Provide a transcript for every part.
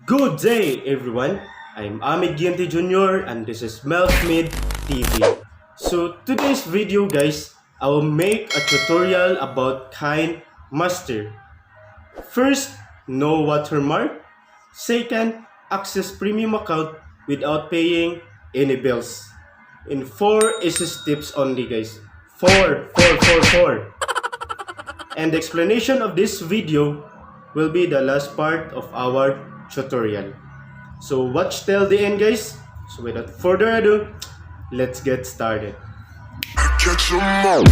Good day, everyone. I'm Amit Giante Jr. and this is Melfmidtv. So today's video, guys, I will make a tutorial about KineMaster. First, no watermark. Second, access premium account without paying any bills. In 4 tips only, guys. Four. And the explanation of this video will be the last part of our tutorial. So watch till the end, guys. So without further ado, let's get started. Catch 'em all.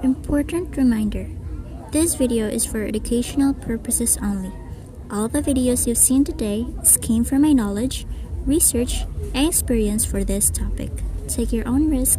Important reminder, this video is for educational purposes only. All the videos you've seen today came from my knowledge, research, and experience for this topic. Take your own risk.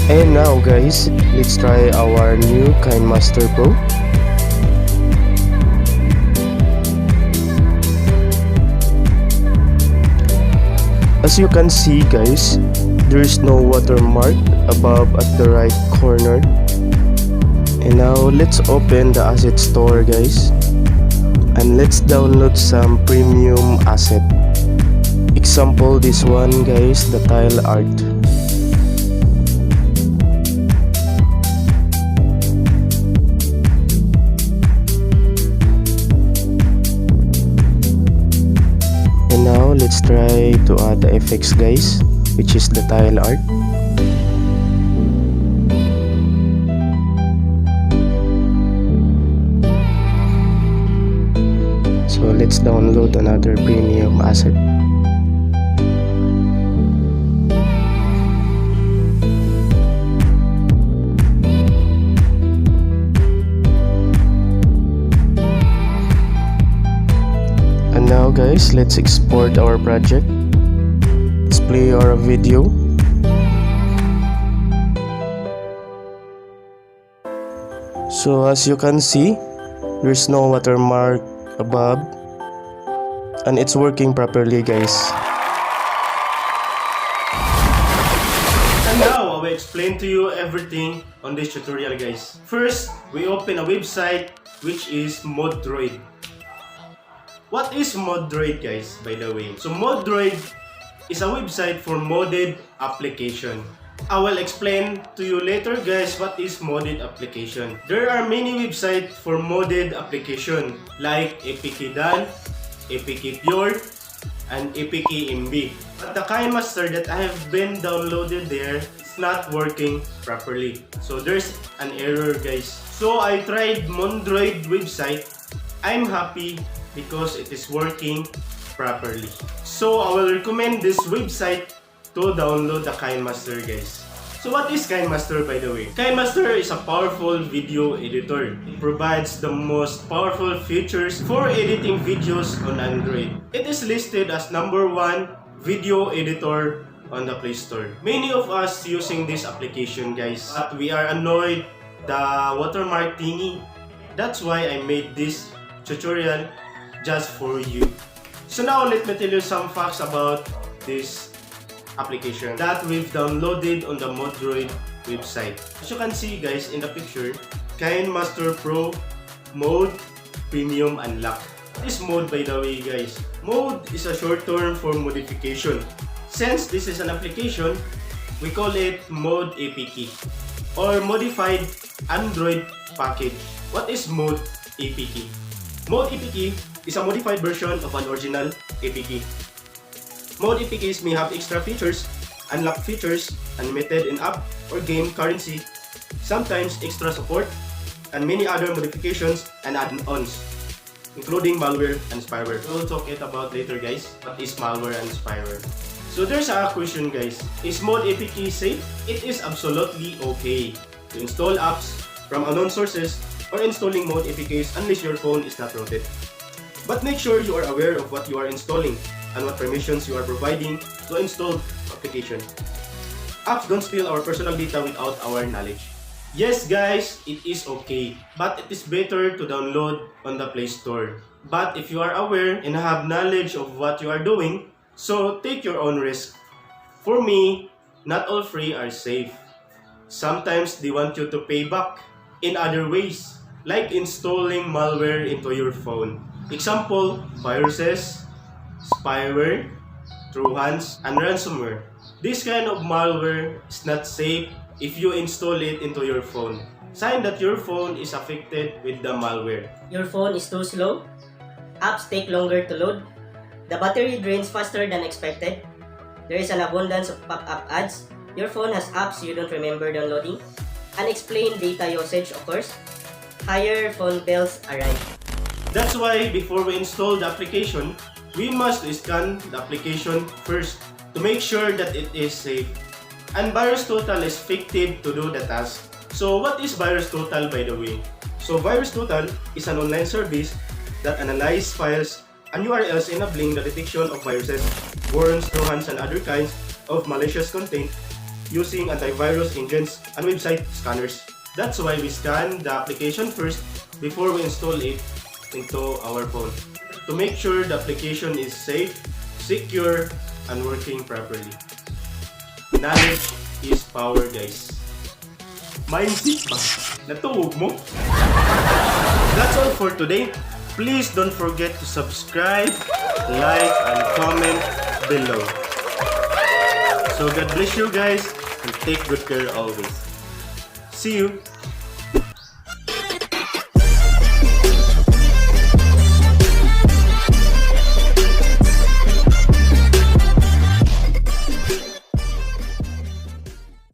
And now, guys, let's try our new KineMaster Pro. As you can see, guys, there is no watermark above at the right corner. And now let's open the asset store, guys, and let's download some premium asset. Example, this one, guys, the tile art. Now let's try to add the effects, guys, which is the tile art. let's download another premium asset. And now guys, let's export our project. Let's play our video. So as you can see, there's no watermark above and it's working properly, guys. And now I will explain to you everything on this tutorial, guys. First, we open a website which is Moddroid. What is Moddroid, guys, by the way? So Moddroid is a website for modded application. I will explain to you later, guys, what is modded application. There are many websites for modded application like APK-Dan, APK-Pure, and APK-MB. But the KineMaster that I have been downloaded there is not working properly. So there's an error, guys. So I tried Moddroid website. I'm happy because it is working properly. So I will recommend this website to download the KineMaster, guys. So what is KineMaster, by the way? KineMaster is a powerful video editor. It provides the most powerful features for editing videos on Android. It is listed as #1 video editor on the Play Store. Many of us using this application, guys, but we are annoyed the watermark thingy. That's why I made this tutorial just for you. So now let me tell you some facts about this application that we've downloaded on the Moddroid website. As you can see, guys, in the picture, KineMaster Pro Mode Premium Unlock. This mode, by the way, guys, mode is a short term for modification. Since this is an application, we call it Mode APK or Modified Android Package. What is Mode APK? Mode APK is a modified version of an original APK. Mode APKs may have extra features, unlocked features, unlimited in-app or game currency, sometimes extra support, and many other modifications and add-ons, including malware and spyware. We'll talk it about later, guys. What is malware and spyware? So there's a question, guys. Is Mode APK safe? It is absolutely okay to install apps from unknown sources or installing Mode APKs unless your phone is not rooted. But make sure you are aware of what you are installing and what permissions you are providing to install application. Apps don't steal our personal data without our knowledge. Yes, guys, it is okay, but it is better to download on the Play Store. But if you are aware and have knowledge of what you are doing, so take your own risk. For me, not all free are safe. Sometimes they want you to pay back in other ways, like installing malware into your phone. Example, viruses, spyware, trojans, and ransomware. This kind of malware is not safe if you install it into your phone. Sign that your phone is affected with the malware. Your phone is too slow, apps take longer to load, the battery drains faster than expected, there is an abundance of pop-up ads, your phone has apps you don't remember downloading, unexplained data usage occurs, higher phone bills arrive. That's why before we install the application, we must scan the application first to make sure that it is safe. And VirusTotal is effective to do the task. So what is VirusTotal, by the way? So VirusTotal is an online service that analyzes files and URLs enabling the detection of viruses, worms, trojans, and other kinds of malicious content using antivirus engines and website scanners. That's why we scan the application first before we install it into our phone, to make sure the application is safe, secure, and working properly. Knowledge is power, guys. Mindset ba? Natuog mo? That's all for today. Please don't forget to subscribe, like, and comment below. So God bless you guys and take good care always. See you!